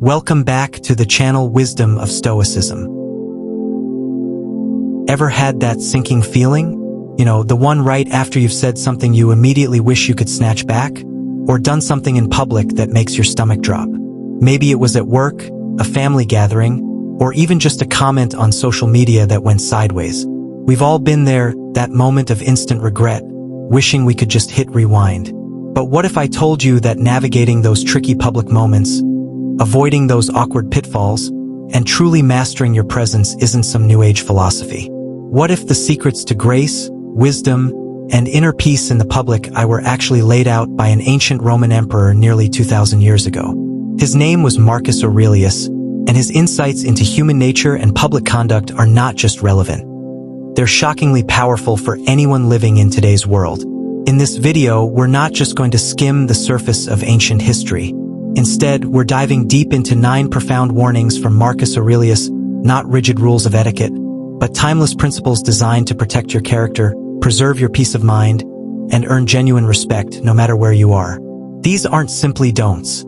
Welcome back to the channel Wisdom of Stoicism. Ever had that sinking feeling? The one right after you've said something you immediately wish you could snatch back? Or done something in public that makes your stomach drop? Maybe it was at work, a family gathering, or even just a comment on social media that went sideways. We've all been there, that moment of instant regret, wishing we could just hit rewind. But what if I told you that navigating those tricky public moments, avoiding those awkward pitfalls, and truly mastering your presence isn't some new age philosophy? What if the secrets to grace, wisdom, and inner peace in the public eye were actually laid out by an ancient Roman emperor nearly 2,000 years ago? His name was Marcus Aurelius, and his insights into human nature and public conduct are not just relevant. They're shockingly powerful for anyone living in today's world. In this video, we're not just going to skim the surface of ancient history. Instead, we're diving deep into 9 profound warnings from Marcus Aurelius, not rigid rules of etiquette, but timeless principles designed to protect your character, preserve your peace of mind, and earn genuine respect no matter where you are. These aren't simply don'ts.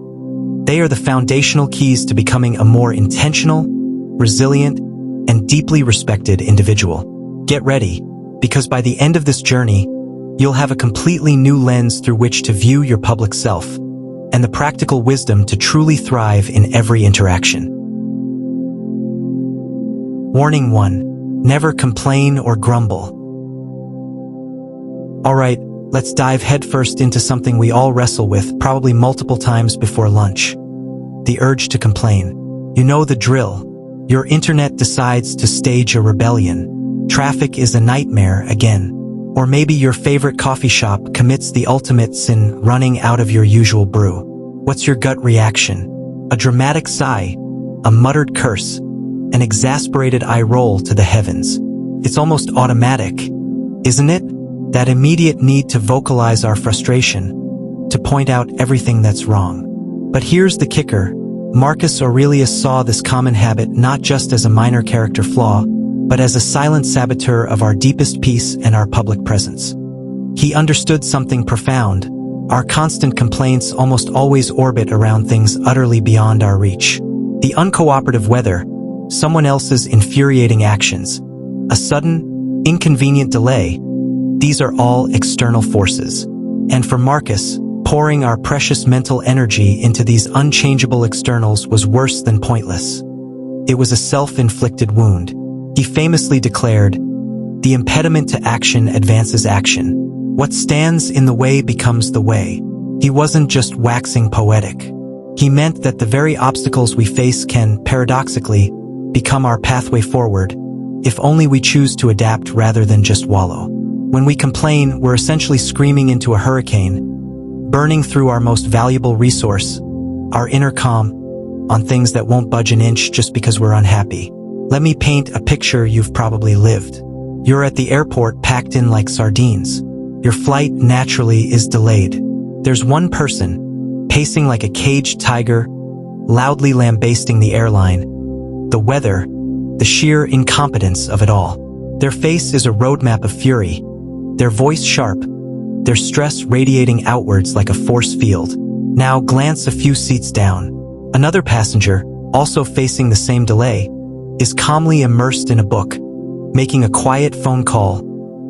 They are the foundational keys to becoming a more intentional, resilient, and deeply respected individual. Get ready, because by the end of this journey, you'll have a completely new lens through which to view your public self, and the practical wisdom to truly thrive in every interaction. Warning 1. Never complain or grumble. Alright, let's dive headfirst into something we all wrestle with, probably multiple times before lunch. The urge to complain. You know the drill. Your internet decides to stage a rebellion. Traffic is a nightmare again. Or maybe your favorite coffee shop commits the ultimate sin, running out of your usual brew. What's your gut reaction? A dramatic sigh, a muttered curse, an exasperated eye roll to the heavens. It's almost automatic, isn't it? That immediate need to vocalize our frustration, to point out everything that's wrong. But here's the kicker. Marcus Aurelius saw this common habit not just as a minor character flaw, but as a silent saboteur of our deepest peace and our public presence. He understood something profound. Our constant complaints almost always orbit around things utterly beyond our reach. The uncooperative weather, someone else's infuriating actions, a sudden, inconvenient delay, these are all external forces. And for Marcus, pouring our precious mental energy into these unchangeable externals was worse than pointless. It was a self-inflicted wound. He famously declared, "The impediment to action advances action. What stands in the way becomes the way." He wasn't just waxing poetic. He meant that the very obstacles we face can, paradoxically, become our pathway forward, if only we choose to adapt rather than just wallow. When we complain, we're essentially screaming into a hurricane, burning through our most valuable resource, our inner calm, on things that won't budge an inch just because we're unhappy. Let me paint a picture you've probably lived. You're at the airport packed in like sardines. Your flight naturally is delayed. There's one person, pacing like a caged tiger, loudly lambasting the airline, the weather, the sheer incompetence of it all. Their face is a roadmap of fury, their voice sharp, their stress radiating outwards like a force field. Now glance a few seats down. Another passenger, also facing the same delay, is calmly immersed in a book, making a quiet phone call,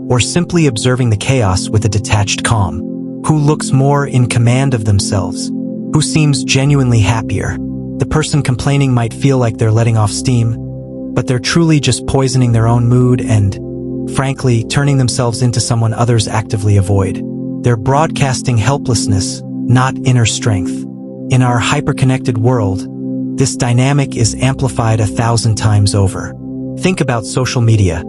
or simply observing the chaos with a detached calm. Who looks more in command of themselves? Who seems genuinely happier? The person complaining might feel like they're letting off steam, but they're truly just poisoning their own mood and, frankly, turning themselves into someone others actively avoid. They're broadcasting helplessness, not inner strength. In our hyper-connected world, this dynamic is amplified 1,000 times over. Think about social media.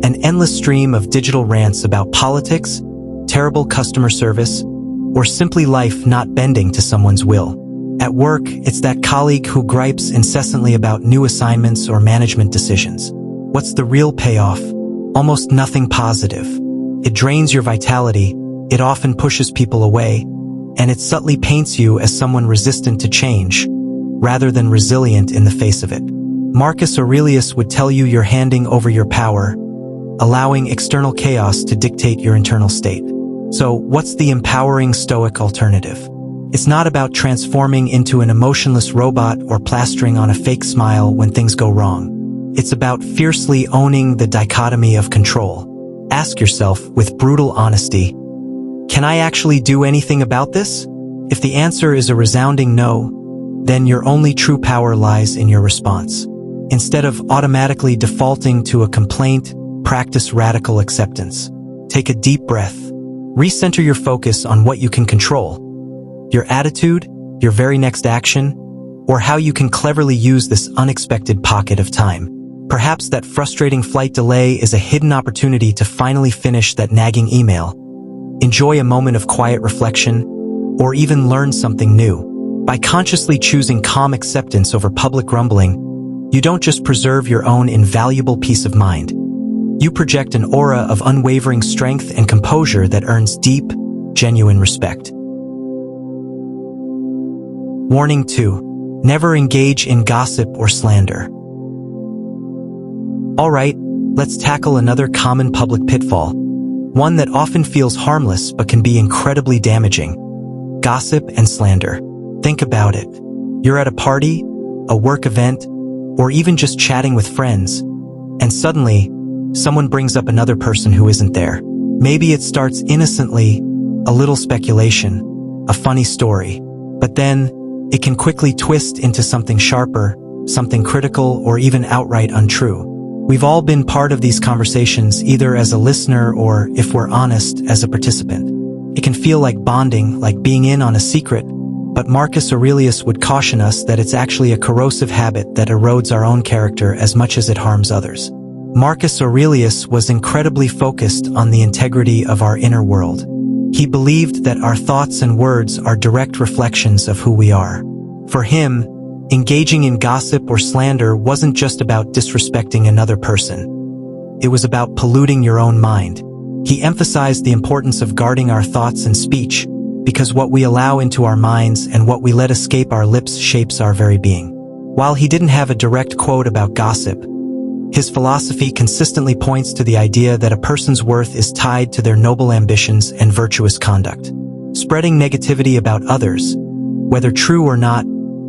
An endless stream of digital rants about politics, terrible customer service, or simply life not bending to someone's will. At work, it's that colleague who gripes incessantly about new assignments or management decisions. What's the real payoff? Almost nothing positive. It drains your vitality, it often pushes people away, and it subtly paints you as someone resistant to change, rather than resilient in the face of it. Marcus Aurelius would tell you you're handing over your power, allowing external chaos to dictate your internal state. So, what's the empowering Stoic alternative? It's not about transforming into an emotionless robot or plastering on a fake smile when things go wrong. It's about fiercely owning the dichotomy of control. Ask yourself with brutal honesty, can I actually do anything about this? If the answer is a resounding no, then your only true power lies in your response. Instead of automatically defaulting to a complaint, practice radical acceptance. Take a deep breath. Recenter your focus on what you can control. Your attitude, your very next action, or how you can cleverly use this unexpected pocket of time. Perhaps that frustrating flight delay is a hidden opportunity to finally finish that nagging email. Enjoy a moment of quiet reflection, or even learn something new. By consciously choosing calm acceptance over public grumbling, you don't just preserve your own invaluable peace of mind. You project an aura of unwavering strength and composure that earns deep, genuine respect. Warning 2. Never engage in gossip or slander. Alright, let's tackle another common public pitfall. One that often feels harmless but can be incredibly damaging. Gossip and slander. Think about it. You're at a party, a work event, or even just chatting with friends, and suddenly, someone brings up another person who isn't there. Maybe it starts innocently, a little speculation, a funny story, but then it can quickly twist into something sharper, something critical, or even outright untrue. We've all been part of these conversations either as a listener or, if we're honest, as a participant. It can feel like bonding, like being in on a secret, but Marcus Aurelius would caution us that it's actually a corrosive habit that erodes our own character as much as it harms others. Marcus Aurelius was incredibly focused on the integrity of our inner world. He believed that our thoughts and words are direct reflections of who we are. For him, engaging in gossip or slander wasn't just about disrespecting another person. It was about polluting your own mind. He emphasized the importance of guarding our thoughts and speech, because what we allow into our minds and what we let escape our lips shapes our very being. While he didn't have a direct quote about gossip, his philosophy consistently points to the idea that a person's worth is tied to their noble ambitions and virtuous conduct. Spreading negativity about others, whether true or not,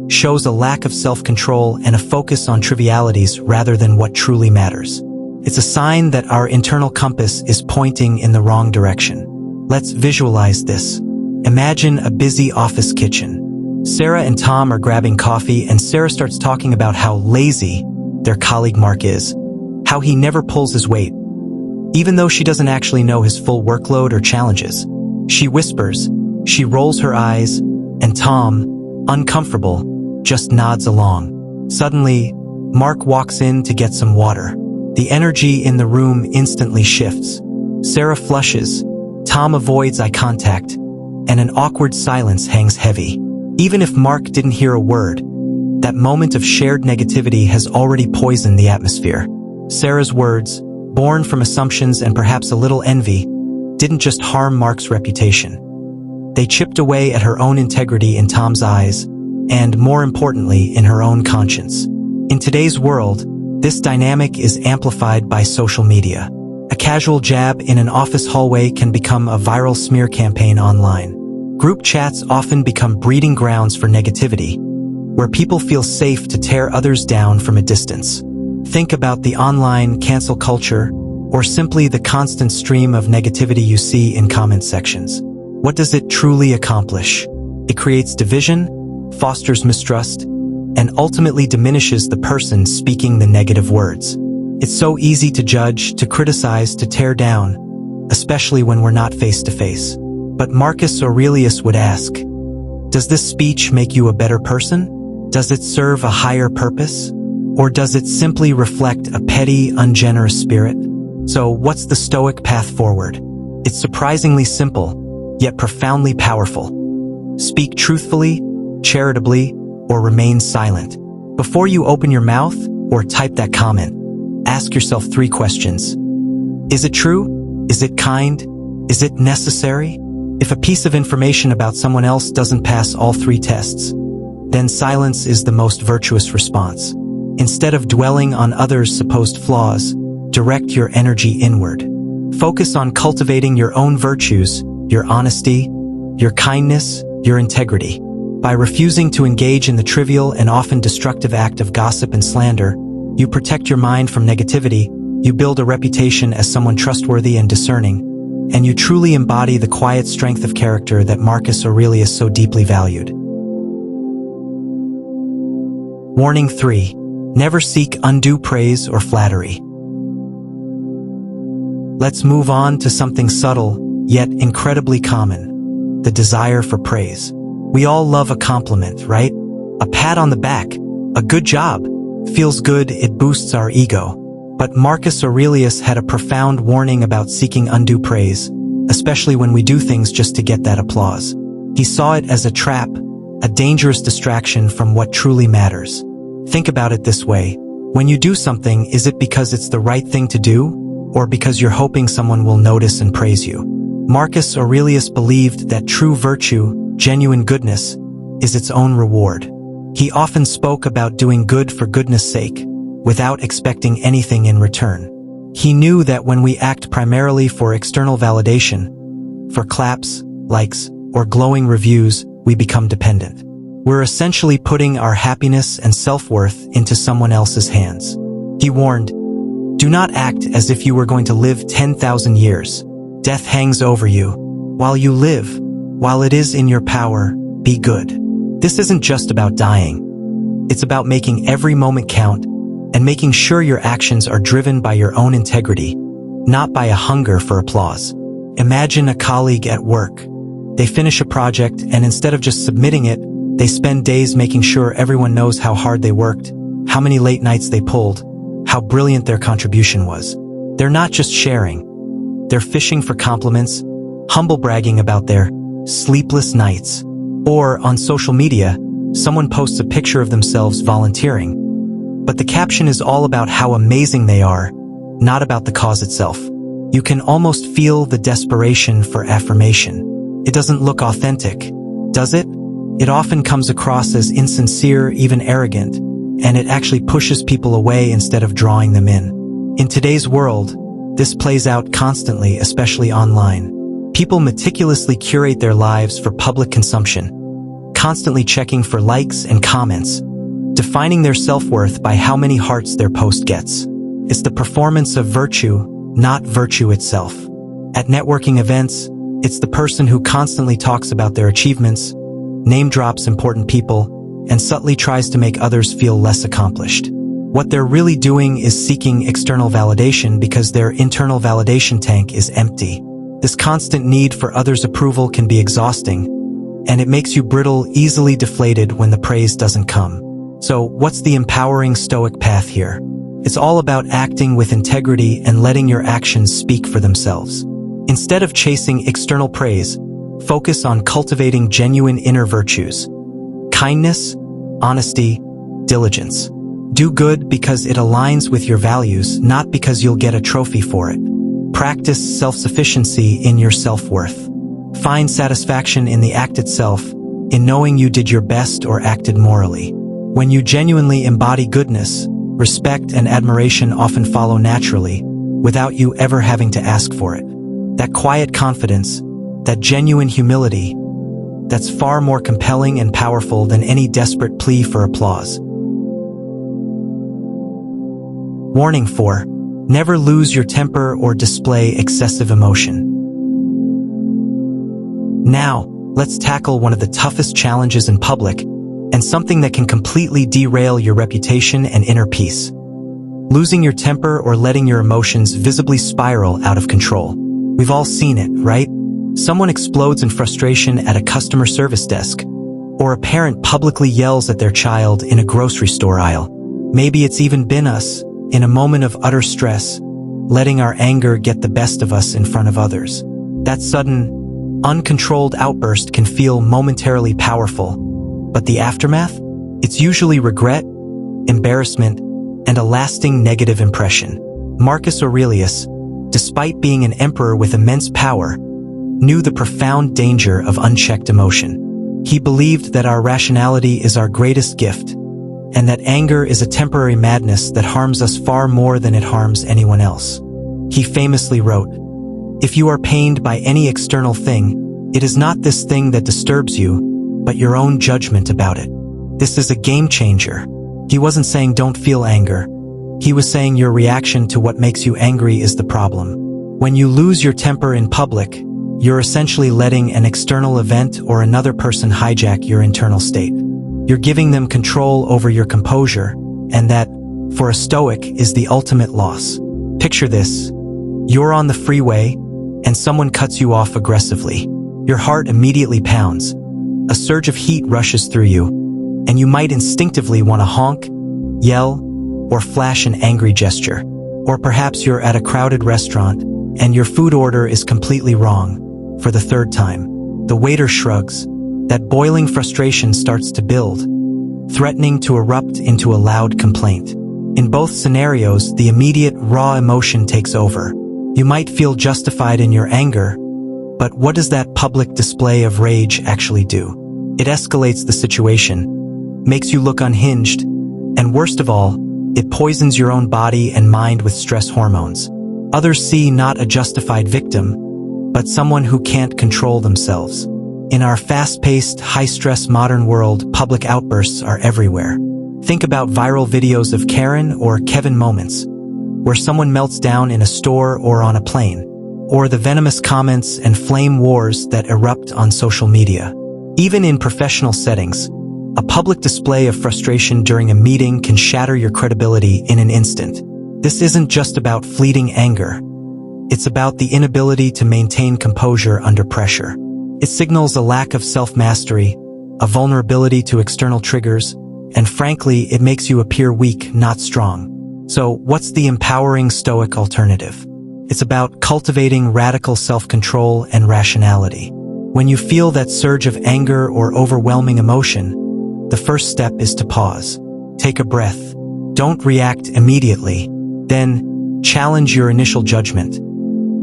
shows a lack of self-control and a focus on trivialities rather than what truly matters. It's a sign that our internal compass is pointing in the wrong direction. Let's visualize this. Imagine a busy office kitchen. Sarah and Tom are grabbing coffee, and Sarah starts talking about how lazy their colleague Mark is, how he never pulls his weight, even though she doesn't actually know his full workload or challenges. She whispers, she rolls her eyes, and Tom, uncomfortable, just nods along. Suddenly, Mark walks in to get some water. The energy in the room instantly shifts. Sarah flushes, Tom avoids eye contact, and an awkward silence hangs heavy. Even if Mark didn't hear a word, that moment of shared negativity has already poisoned the atmosphere. Sarah's words, born from assumptions and perhaps a little envy, didn't just harm Mark's reputation. They chipped away at her own integrity in Tom's eyes, and more importantly, in her own conscience. In today's world, this dynamic is amplified by social media. A casual jab in an office hallway can become a viral smear campaign online. Group chats often become breeding grounds for negativity, where people feel safe to tear others down from a distance. Think about the online cancel culture, or simply the constant stream of negativity you see in comment sections. What does it truly accomplish? It creates division, fosters mistrust, and ultimately diminishes the person speaking the negative words. It's so easy to judge, to criticize, to tear down, especially when we're not face to face. But Marcus Aurelius would ask, does this speech make you a better person? Does it serve a higher purpose? Or does it simply reflect a petty, ungenerous spirit? So what's the Stoic path forward? It's surprisingly simple, yet profoundly powerful. Speak truthfully, charitably, or remain silent. Before you open your mouth or type that comment, ask yourself 3 questions. Is it true? Is it kind? Is it necessary? If a piece of information about someone else doesn't pass all 3 tests, then silence is the most virtuous response. Instead of dwelling on others' supposed flaws, direct your energy inward. Focus on cultivating your own virtues, your honesty, your kindness, your integrity. By refusing to engage in the trivial and often destructive act of gossip and slander, you protect your mind from negativity, you build a reputation as someone trustworthy and discerning, and you truly embody the quiet strength of character that Marcus Aurelius so deeply valued. Warning 3. Never seek undue praise or flattery. Let's move on to something subtle, yet incredibly common: the desire for praise. We all love a compliment, right? A pat on the back, a good job. Feels good, it boosts our ego. But Marcus Aurelius had a profound warning about seeking undue praise, especially when we do things just to get that applause. He saw it as a trap, a dangerous distraction from what truly matters. Think about it this way: when you do something, is it because it's the right thing to do, or because you're hoping someone will notice and praise you? Marcus Aurelius believed that true virtue, genuine goodness, is its own reward. He often spoke about doing good for goodness' sake, without expecting anything in return. He knew that when we act primarily for external validation, for claps, likes, or glowing reviews, we become dependent. We're essentially putting our happiness and self-worth into someone else's hands. He warned, "Do not act as if you were going to live 10,000 years. Death hangs over you. While you live, while it is in your power, be good." This isn't just about dying. It's about making every moment count and making sure your actions are driven by your own integrity, not by a hunger for applause. Imagine a colleague at work. They finish a project, and instead of just submitting it, they spend days making sure everyone knows how hard they worked, how many late nights they pulled, how brilliant their contribution was. They're not just sharing. They're fishing for compliments, humble bragging about their sleepless nights. Or, on social media, someone posts a picture of themselves volunteering, but the caption is all about how amazing they are, not about the cause itself. You can almost feel the desperation for affirmation. It doesn't look authentic, does it? It often comes across as insincere, even arrogant, and it actually pushes people away instead of drawing them in. In today's world, this plays out constantly, especially online. People meticulously curate their lives for public consumption, constantly checking for likes and comments, defining their self-worth by how many hearts their post gets. It's the performance of virtue, not virtue itself. At networking events, it's the person who constantly talks about their achievements, name drops important people, and subtly tries to make others feel less accomplished. What they're really doing is seeking external validation because their internal validation tank is empty. This constant need for others' approval can be exhausting, and it makes you brittle, easily deflated when the praise doesn't come. So, what's the empowering Stoic path here? It's all about acting with integrity and letting your actions speak for themselves. Instead of chasing external praise, focus on cultivating genuine inner virtues: kindness, honesty, diligence. Do good because it aligns with your values, not because you'll get a trophy for it. Practice self-sufficiency in your self-worth. Find satisfaction in the act itself, in knowing you did your best or acted morally. When you genuinely embody goodness, respect and admiration often follow naturally, without you ever having to ask for it. That quiet confidence, that genuine humility, that's far more compelling and powerful than any desperate plea for applause. Warning 4. Never lose your temper or display excessive emotion. Now, let's tackle one of the toughest challenges in public, and something that can completely derail your reputation and inner peace. Losing your temper or letting your emotions visibly spiral out of control. We've all seen it, right? Someone explodes in frustration at a customer service desk, or a parent publicly yells at their child in a grocery store aisle. Maybe it's even been us, in a moment of utter stress, letting our anger get the best of us in front of others. That sudden, uncontrolled outburst can feel momentarily powerful, but the aftermath? It's usually regret, embarrassment, and a lasting negative impression. Marcus Aurelius, despite being an emperor with immense power, knew the profound danger of unchecked emotion. He believed that our rationality is our greatest gift, and that anger is a temporary madness that harms us far more than it harms anyone else. He famously wrote, "If you are pained by any external thing, it is not this thing that disturbs you, but your own judgment about it. This is a game changer. He wasn't saying don't feel anger. He was saying your reaction to what makes you angry is the problem. When you lose your temper in public, you're essentially letting an external event or another person hijack your internal state. You're giving them control over your composure, and that, for a Stoic, is the ultimate loss. Picture this. You're on the freeway, and someone cuts you off aggressively. Your heart immediately pounds. A surge of heat rushes through you, and you might instinctively want to honk, yell, or flash an angry gesture. Or perhaps you're at a crowded restaurant, and your food order is completely wrong. For the third time, the waiter shrugs. That boiling frustration starts to build, threatening to erupt into a loud complaint. In both scenarios, the immediate raw emotion takes over. You might feel justified in your anger, but what does that public display of rage actually do? It escalates the situation, makes you look unhinged, and worst of all, it poisons your own body and mind with stress hormones. Others see not a justified victim, but someone who can't control themselves. In our fast-paced, high-stress modern world, public outbursts are everywhere. Think about viral videos of Karen or Kevin moments, where someone melts down in a store or on a plane, or the venomous comments and flame wars that erupt on social media. Even in professional settings, a public display of frustration during a meeting can shatter your credibility in an instant. This isn't just about fleeting anger. It's about the inability to maintain composure under pressure. It signals a lack of self-mastery, a vulnerability to external triggers, and frankly, it makes you appear weak, not strong. So, what's the empowering Stoic alternative? It's about cultivating radical self-control and rationality. When you feel that surge of anger or overwhelming emotion, the first step is to pause. Take a breath. Don't react immediately. Then, challenge your initial judgment.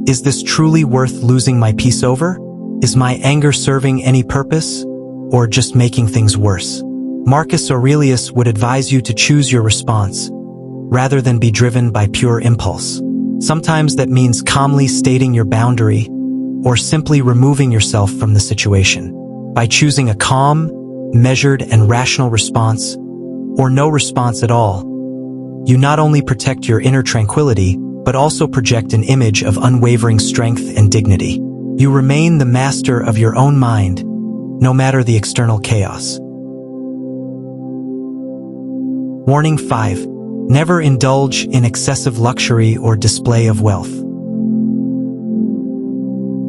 Is this truly worth losing my peace over? Is my anger serving any purpose, or just making things worse? Marcus Aurelius would advise you to choose your response, rather than be driven by pure impulse. Sometimes that means calmly stating your boundary, or simply removing yourself from the situation. By choosing a calm, measured, and rational response, or no response at all, you not only protect your inner tranquility, but also project an image of unwavering strength and dignity. You remain the master of your own mind, no matter the external chaos. Warning 5. Never indulge in excessive luxury or display of wealth.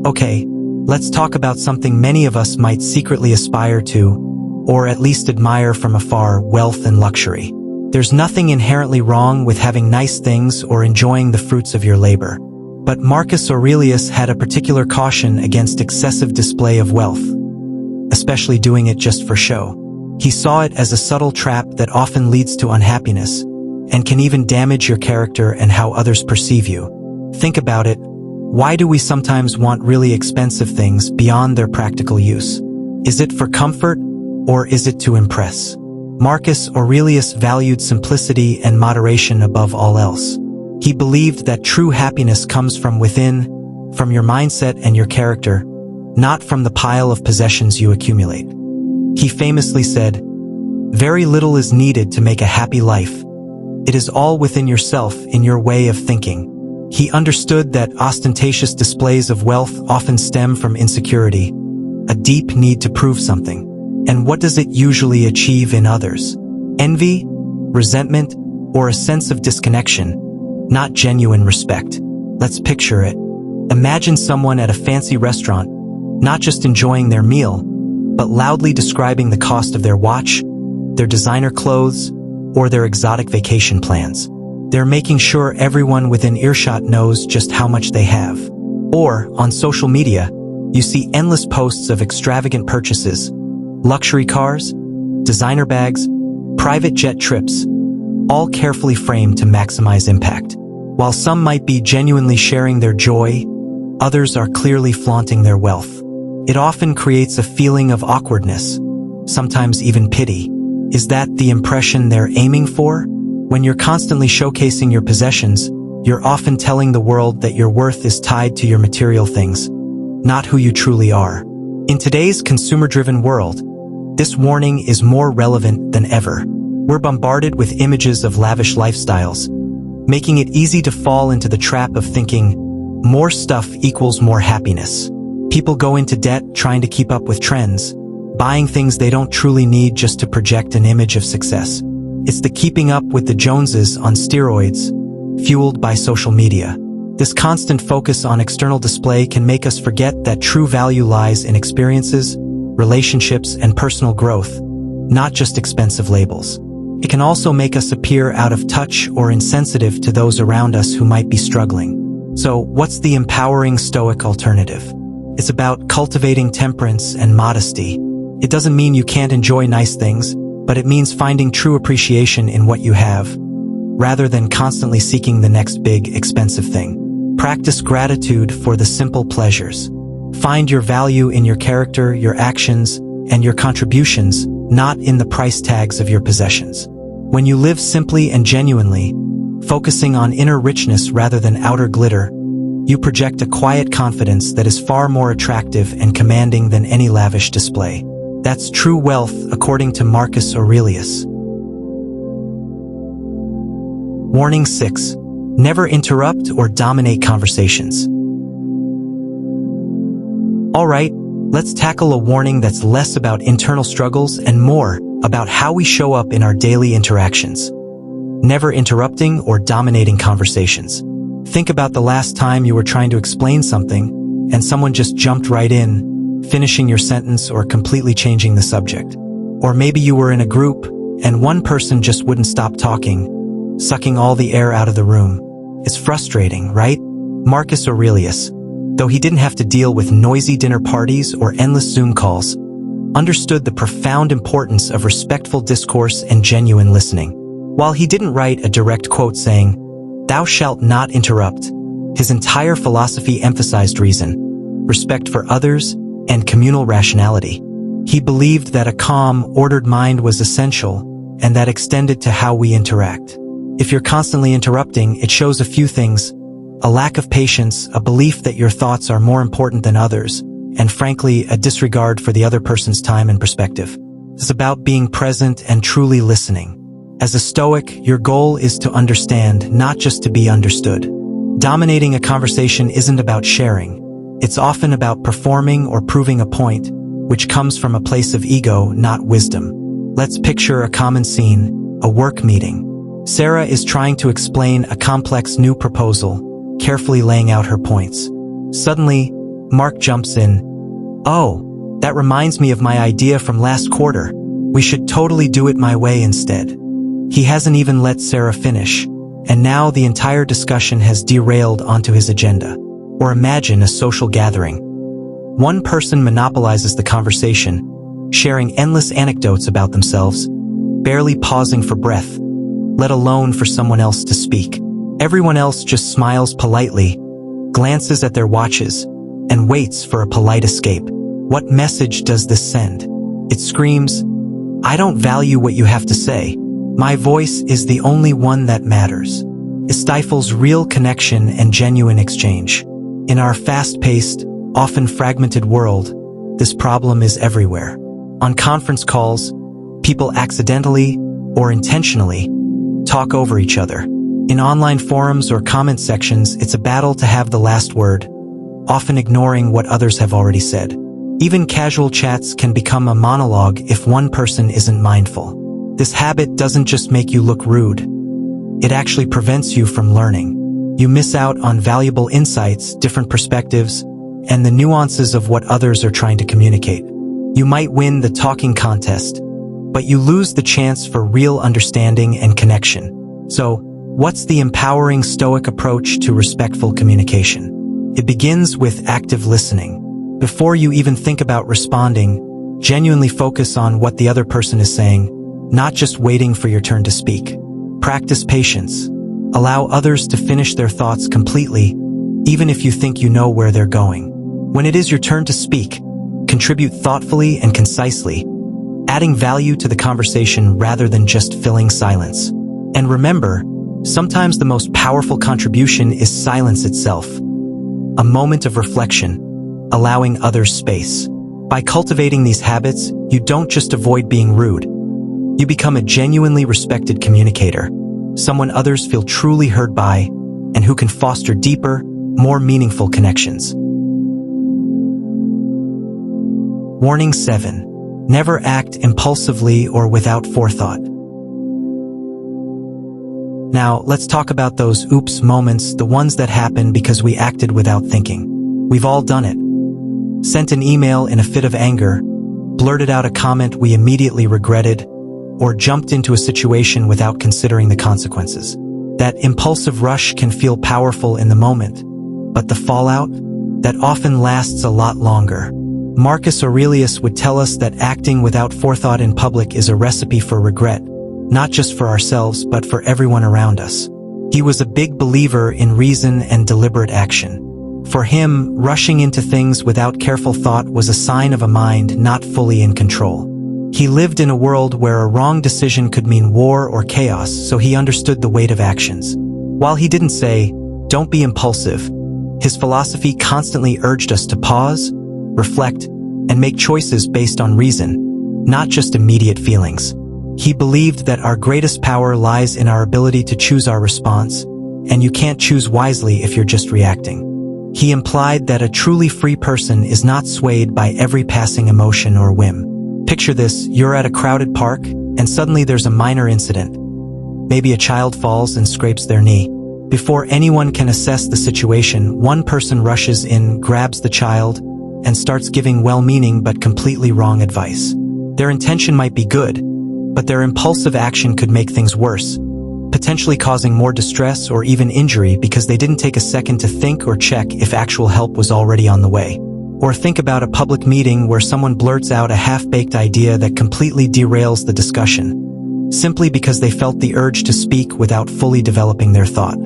Okay, let's talk about something many of us might secretly aspire to, or at least admire from afar: wealth and luxury. There's nothing inherently wrong with having nice things or enjoying the fruits of your labor. But Marcus Aurelius had a particular caution against excessive display of wealth, especially doing it just for show. He saw it as a subtle trap that often leads to unhappiness, and can even damage your character and how others perceive you. Think about it. Why do we sometimes want really expensive things beyond their practical use? Is it for comfort, or is it to impress? Marcus Aurelius valued simplicity and moderation above all else. He believed that true happiness comes from within, from your mindset and your character, not from the pile of possessions you accumulate. He famously said, "Very little is needed to make a happy life. It is all within yourself, in your way of thinking." He understood that ostentatious displays of wealth often stem from insecurity, a deep need to prove something. And what does it usually achieve in others? Envy, resentment, or a sense of disconnection, not genuine respect. Let's picture it. Imagine someone at a fancy restaurant, not just enjoying their meal, but loudly describing the cost of their watch, their designer clothes, or their exotic vacation plans. They're making sure everyone within earshot knows just how much they have. Or, on social media, you see endless posts of extravagant purchases, luxury cars, designer bags, private jet trips, all carefully framed to maximize impact. While some might be genuinely sharing their joy, others are clearly flaunting their wealth. It often creates a feeling of awkwardness, sometimes even pity. Is that the impression they're aiming for? When you're constantly showcasing your possessions, you're often telling the world that your worth is tied to your material things, not who you truly are. In today's consumer-driven world, This warning is more relevant than ever. We're bombarded with images of lavish lifestyles, making it easy to fall into the trap of thinking more stuff equals more happiness. People go into debt trying to keep up with trends, buying things they don't truly need just to project an image of success. It's the keeping up with the Joneses on steroids, fueled by social media. This constant focus on external display can make us forget that true value lies in experiences, relationships, and personal growth, not just expensive labels. It can also make us appear out of touch or insensitive to those around us who might be struggling. So, what's the empowering Stoic alternative? It's about cultivating temperance and modesty. It doesn't mean you can't enjoy nice things, but it means finding true appreciation in what you have, rather than constantly seeking the next big, expensive thing. Practice gratitude for the simple pleasures. Find your value in your character, your actions, and your contributions, not in the price tags of your possessions. When you live simply and genuinely, focusing on inner richness rather than outer glitter, you project a quiet confidence that is far more attractive and commanding than any lavish display. That's true wealth, according to Marcus Aurelius. Warning 6. Never interrupt or dominate conversations. Alright, let's tackle a warning that's less about internal struggles and more about how we show up in our daily interactions. Never interrupting or dominating conversations. Think about the last time you were trying to explain something and someone just jumped right in, finishing your sentence or completely changing the subject. Or maybe you were in a group and one person just wouldn't stop talking, sucking all the air out of the room. It's frustrating, right? Marcus Aurelius, though he didn't have to deal with noisy dinner parties or endless Zoom calls, understood the profound importance of respectful discourse and genuine listening. While he didn't write a direct quote saying, "Thou shalt not interrupt," his entire philosophy emphasized reason, respect for others, and communal rationality. He believed that a calm, ordered mind was essential, and that extended to how we interact. If you're constantly interrupting, it shows a few things: a lack of patience, a belief that your thoughts are more important than others, and frankly, a disregard for the other person's time and perspective. It's about being present and truly listening. As a Stoic, your goal is to understand, not just to be understood. Dominating a conversation isn't about sharing. It's often about performing or proving a point, which comes from a place of ego, not wisdom. Let's picture a common scene, a work meeting. Sarah is trying to explain a complex new proposal, carefully laying out her points. Suddenly, Mark jumps in. "Oh, that reminds me of my idea from last quarter. We should totally do it my way instead." He hasn't even let Sarah finish, and now the entire discussion has derailed onto his agenda. Or imagine a social gathering. One person monopolizes the conversation, sharing endless anecdotes about themselves, barely pausing for breath, let alone for someone else to speak. Everyone else just smiles politely, glances at their watches, and waits for a polite escape. What message does this send? It screams, "I don't value what you have to say. My voice is the only one that matters." It stifles real connection and genuine exchange. In our fast-paced, often fragmented world, this problem is everywhere. On conference calls, people accidentally or intentionally talk over each other. In online forums or comment sections, it's a battle to have the last word, often ignoring what others have already said. Even casual chats can become a monologue if one person isn't mindful. This habit doesn't just make you look rude. It actually prevents you from learning. You miss out on valuable insights, different perspectives, and the nuances of what others are trying to communicate. You might win the talking contest, but you lose the chance for real understanding and connection. So, what's the empowering Stoic approach to respectful communication? It begins with active listening. Before you even think about responding, genuinely focus on what the other person is saying, not just waiting for your turn to speak. Practice patience. Allow others to finish their thoughts completely, even if you think you know where they're going. When it is your turn to speak, contribute thoughtfully and concisely, adding value to the conversation rather than just filling silence. And remember, sometimes the most powerful contribution is silence itself. A moment of reflection, allowing others space. By cultivating these habits, you don't just avoid being rude. You become a genuinely respected communicator, someone others feel truly heard by, and who can foster deeper, more meaningful connections. Warning 7. Never act impulsively or without forethought. Now, let's talk about those oops moments, the ones that happen because we acted without thinking. We've all done it. Sent an email in a fit of anger, blurted out a comment we immediately regretted, or jumped into a situation without considering the consequences. That impulsive rush can feel powerful in the moment, but the fallout? That often lasts a lot longer. Marcus Aurelius would tell us that acting without forethought in public is a recipe for regret, not just for ourselves but for everyone around us. He was a big believer in reason and deliberate action. For him, rushing into things without careful thought was a sign of a mind not fully in control. He lived in a world where a wrong decision could mean war or chaos, so he understood the weight of actions. While he didn't say, "Don't be impulsive," his philosophy constantly urged us to pause, reflect, and make choices based on reason, not just immediate feelings. He believed that our greatest power lies in our ability to choose our response, and you can't choose wisely if you're just reacting. He implied that a truly free person is not swayed by every passing emotion or whim. Picture this, you're at a crowded park, and suddenly there's a minor incident. Maybe a child falls and scrapes their knee. Before anyone can assess the situation, one person rushes in, grabs the child, and starts giving well-meaning but completely wrong advice. Their intention might be good, but their impulsive action could make things worse, potentially causing more distress or even injury because they didn't take a second to think or check if actual help was already on the way. Or think about a public meeting where someone blurts out a half-baked idea that completely derails the discussion, simply because they felt the urge to speak without fully developing their thought.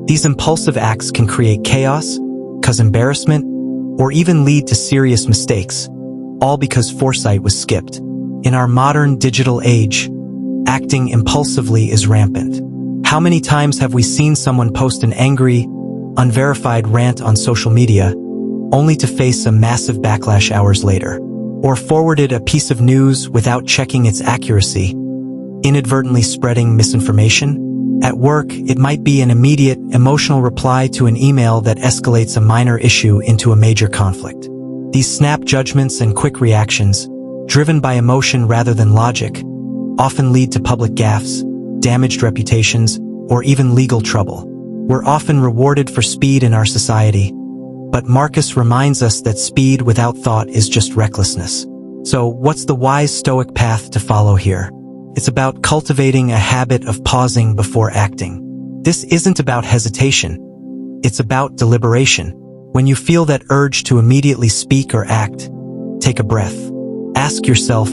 These impulsive acts can create chaos, cause embarrassment, or even lead to serious mistakes, all because foresight was skipped. In our modern digital age, acting impulsively is rampant. How many times have we seen someone post an angry, unverified rant on social media, only to face a massive backlash hours later? Or forwarded a piece of news without checking its accuracy, inadvertently spreading misinformation? At work, it might be an immediate, emotional reply to an email that escalates a minor issue into a major conflict. These snap judgments and quick reactions, driven by emotion rather than logic, often lead to public gaffes, damaged reputations, or even legal trouble. We're often rewarded for speed in our society, but Marcus reminds us that speed without thought is just recklessness. So, what's the wise Stoic path to follow here? It's about cultivating a habit of pausing before acting. This isn't about hesitation. It's about deliberation. When you feel that urge to immediately speak or act, take a breath. Ask yourself,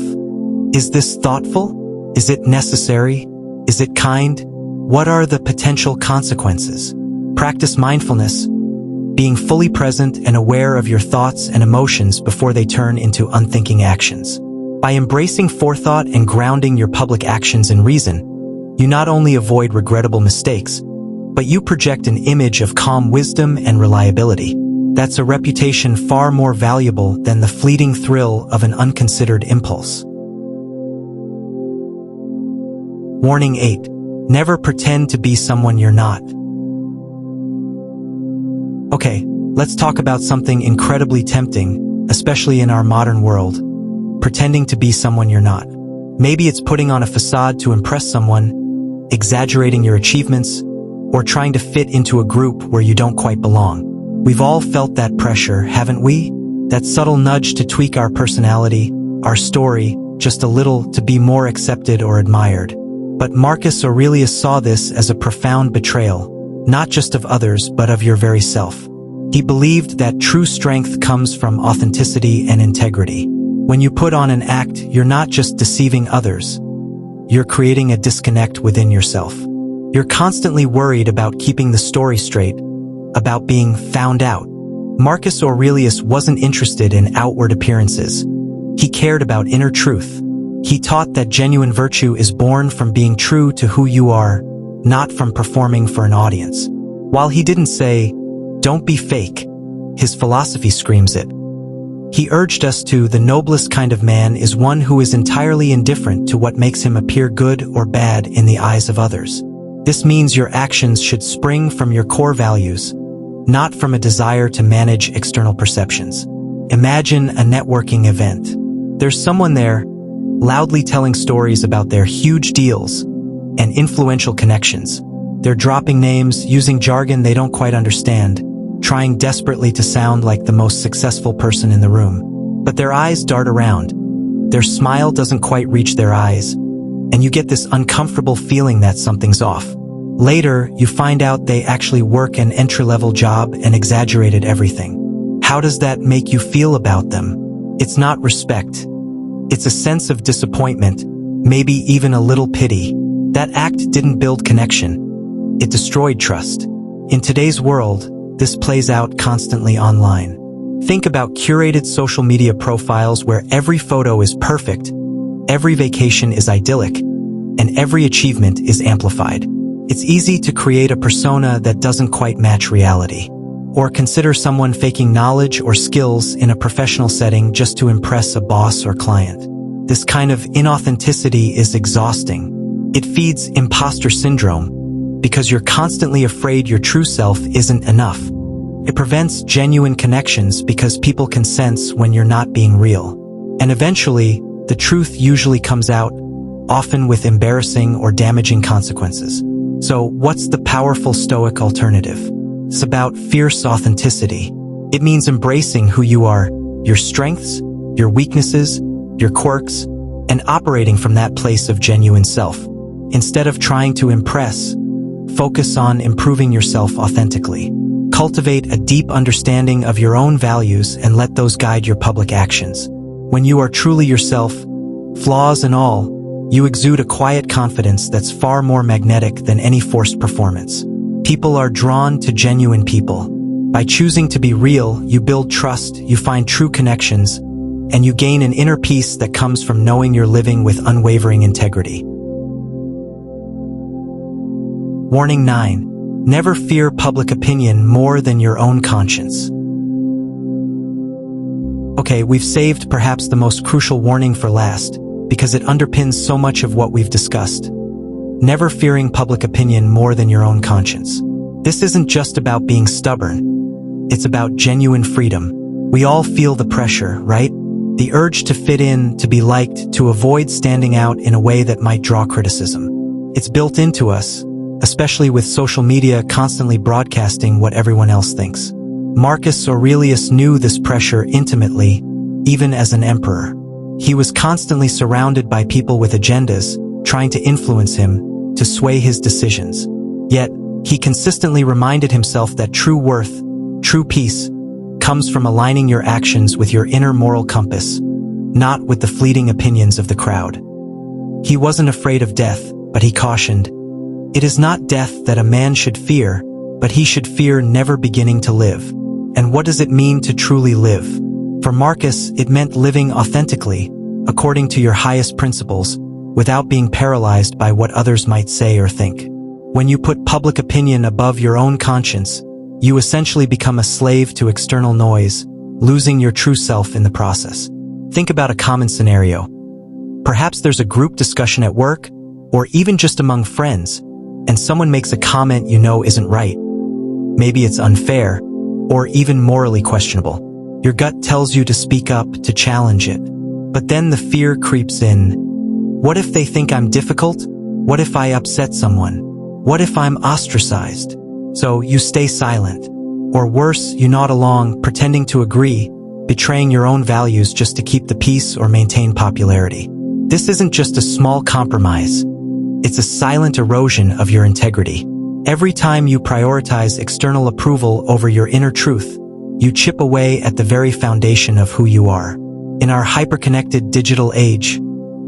is this thoughtful? Is it necessary? Is it kind? What are the potential consequences? Practice mindfulness, being fully present and aware of your thoughts and emotions before they turn into unthinking actions. By embracing forethought and grounding your public actions in reason, you not only avoid regrettable mistakes, but you project an image of calm wisdom and reliability. That's a reputation far more valuable than the fleeting thrill of an unconsidered impulse. Warning 8. Never pretend to be someone you're not. Okay, let's talk about something incredibly tempting, especially in our modern world. Pretending to be someone you're not. Maybe it's putting on a facade to impress someone, exaggerating your achievements, or trying to fit into a group where you don't quite belong. We've all felt that pressure, haven't we? That subtle nudge to tweak our personality, our story, just a little to be more accepted or admired. But Marcus Aurelius saw this as a profound betrayal, not just of others but of your very self. He believed that true strength comes from authenticity and integrity. When you put on an act, you're not just deceiving others. You're creating a disconnect within yourself. You're constantly worried about keeping the story straight, about being found out. Marcus Aurelius wasn't interested in outward appearances. He cared about inner truth. He taught that genuine virtue is born from being true to who you are, not from performing for an audience. While he didn't say, "Don't be fake," his philosophy screams it. He urged us to, the noblest kind of man is one who is entirely indifferent to what makes him appear good or bad in the eyes of others. This means your actions should spring from your core values, not from a desire to manage external perceptions. Imagine a networking event. There's someone there, loudly telling stories about their huge deals and influential connections. They're dropping names, using jargon they don't quite understand, trying desperately to sound like the most successful person in the room. But their eyes dart around. Their smile doesn't quite reach their eyes, and you get this uncomfortable feeling that something's off. Later, you find out they actually work an entry-level job and exaggerated everything. How does that make you feel about them? It's not respect. It's a sense of disappointment, maybe even a little pity. That act didn't build connection. It destroyed trust. In today's world, this plays out constantly online. Think about curated social media profiles where every photo is perfect, every vacation is idyllic, and every achievement is amplified. It's easy to create a persona that doesn't quite match reality. Or consider someone faking knowledge or skills in a professional setting just to impress a boss or client. This kind of inauthenticity is exhausting. It feeds imposter syndrome, because you're constantly afraid your true self isn't enough. It prevents genuine connections because people can sense when you're not being real. And eventually, the truth usually comes out, often with embarrassing or damaging consequences. So, what's the powerful Stoic alternative? It's about fierce authenticity. It means embracing who you are, your strengths, your weaknesses, your quirks, and operating from that place of genuine self. Instead of trying to impress, focus on improving yourself authentically. Cultivate a deep understanding of your own values and let those guide your public actions. When you are truly yourself, flaws and all, you exude a quiet confidence that's far more magnetic than any forced performance. People are drawn to genuine people. By choosing to be real, you build trust, you find true connections, and you gain an inner peace that comes from knowing you're living with unwavering integrity. Warning 9. Never fear public opinion more than your own conscience. Okay, we've saved perhaps the most crucial warning for last, because it underpins so much of what we've discussed. Never fearing public opinion more than your own conscience. This isn't just about being stubborn. It's about genuine freedom. We all feel the pressure, right? The urge to fit in, to be liked, to avoid standing out in a way that might draw criticism. It's built into us, especially with social media constantly broadcasting what everyone else thinks. Marcus Aurelius knew this pressure intimately, even as an emperor. He was constantly surrounded by people with agendas, trying to influence him, to sway his decisions. Yet, he consistently reminded himself that true worth, true peace, comes from aligning your actions with your inner moral compass, not with the fleeting opinions of the crowd. He wasn't afraid of death, but he cautioned, "It is not death that a man should fear, but he should fear never beginning to live." And what does it mean to truly live? For Marcus, it meant living authentically, according to your highest principles, without being paralyzed by what others might say or think. When you put public opinion above your own conscience, you essentially become a slave to external noise, losing your true self in the process. Think about a common scenario. Perhaps there's a group discussion at work, or even just among friends, and someone makes a comment you know isn't right. Maybe it's unfair, or even morally questionable. Your gut tells you to speak up, to challenge it. But then the fear creeps in. What if they think I'm difficult? What if I upset someone? What if I'm ostracized? So you stay silent. Or worse, you nod along, pretending to agree, betraying your own values just to keep the peace or maintain popularity. This isn't just a small compromise. It's a silent erosion of your integrity. Every time you prioritize external approval over your inner truth, you chip away at the very foundation of who you are. In our hyper-connected digital age,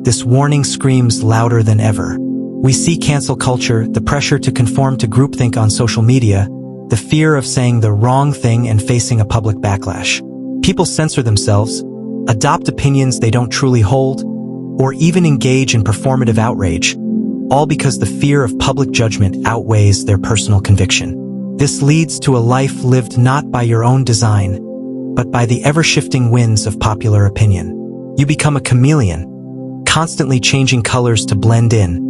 this warning screams louder than ever. We see cancel culture, the pressure to conform to groupthink on social media, the fear of saying the wrong thing and facing a public backlash. People censor themselves, adopt opinions they don't truly hold, or even engage in performative outrage, all because the fear of public judgment outweighs their personal conviction. This leads to a life lived not by your own design, but by the ever-shifting winds of popular opinion. You become a chameleon, constantly changing colors to blend in,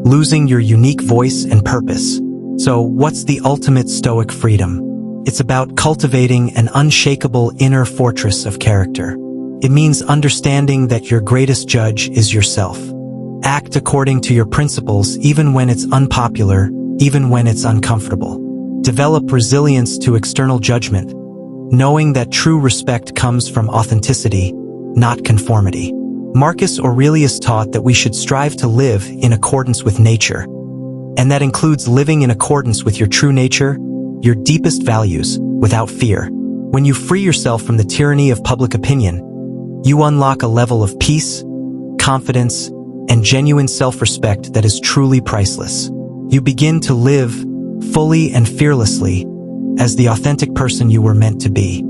losing your unique voice and purpose. So, what's the ultimate Stoic freedom? It's about cultivating an unshakable inner fortress of character. It means understanding that your greatest judge is yourself. Act according to your principles even when it's unpopular, even when it's uncomfortable. Develop resilience to external judgment, knowing that true respect comes from authenticity, not conformity. Marcus Aurelius taught that we should strive to live in accordance with nature, and that includes living in accordance with your true nature, your deepest values, without fear. When you free yourself from the tyranny of public opinion, you unlock a level of peace, confidence, and genuine self-respect that is truly priceless. You begin to live fully and fearlessly as the authentic person you were meant to be.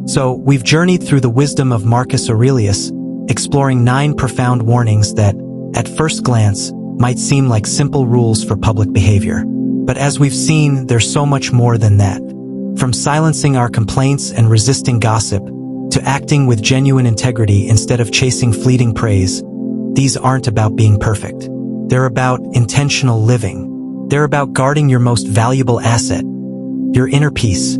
So, we've journeyed through the wisdom of Marcus Aurelius, exploring 9 profound warnings that, at first glance, might seem like simple rules for public behavior. But as we've seen, there's so much more than that. From silencing our complaints and resisting gossip, to acting with genuine integrity instead of chasing fleeting praise, these aren't about being perfect. They're about intentional living. They're about guarding your most valuable asset, your inner peace.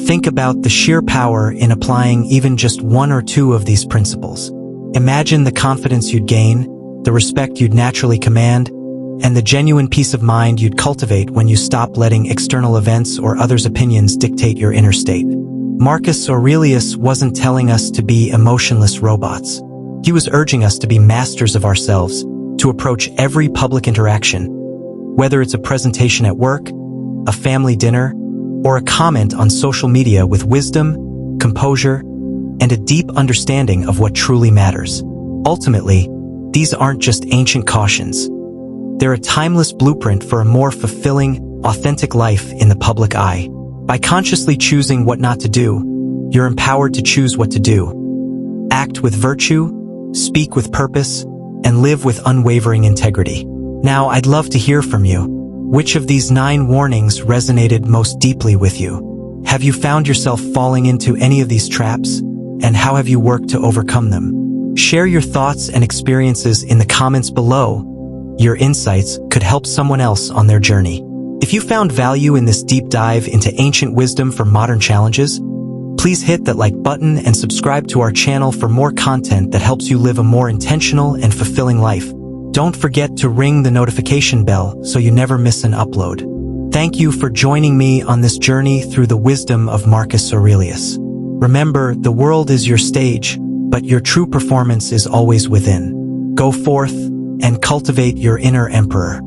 Think about the sheer power in applying even just 1 or 2 of these principles. Imagine the confidence you'd gain, the respect you'd naturally command, and the genuine peace of mind you'd cultivate when you stop letting external events or others' opinions dictate your inner state. Marcus Aurelius wasn't telling us to be emotionless robots. He was urging us to be masters of ourselves, to approach every public interaction, whether it's a presentation at work, a family dinner, or a comment on social media with wisdom, composure, and a deep understanding of what truly matters. Ultimately, these aren't just ancient cautions. They're a timeless blueprint for a more fulfilling, authentic life in the public eye. By consciously choosing what not to do, you're empowered to choose what to do. Act with virtue, speak with purpose, and live with unwavering integrity. Now, I'd love to hear from you. Which of these 9 warnings resonated most deeply with you? Have you found yourself falling into any of these traps? And how have you worked to overcome them? Share your thoughts and experiences in the comments below. Your insights could help someone else on their journey. If you found value in this deep dive into ancient wisdom for modern challenges, please hit that like button and subscribe to our channel for more content that helps you live a more intentional and fulfilling life. Don't forget to ring the notification bell so you never miss an upload. Thank you for joining me on this journey through the wisdom of Marcus Aurelius. Remember, the world is your stage, but your true performance is always within. Go forth and cultivate your inner emperor.